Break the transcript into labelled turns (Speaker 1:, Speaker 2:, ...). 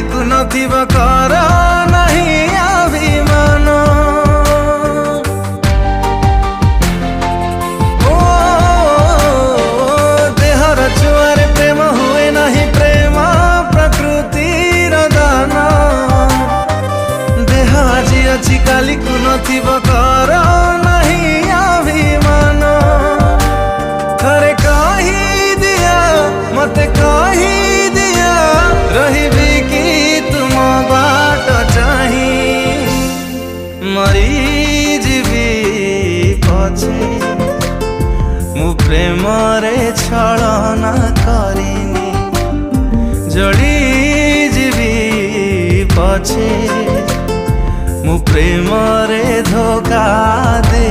Speaker 1: को नथिब कर नहीं अभिमान। ओ देहर छुआरे प्रेम हुए नहीं, प्रेम प्रकृतिर दान। देह आज अच्छी काली को नथिब कर नहीं अभिमान। थरे कही दिया मते कही दिया, रहिबी कि तुम बाट चाही। मरी जीवी पछे मु प्रेम रे छलना करिनी, जड़ी जीवी पछे मु प्रेम रे धोखा दे।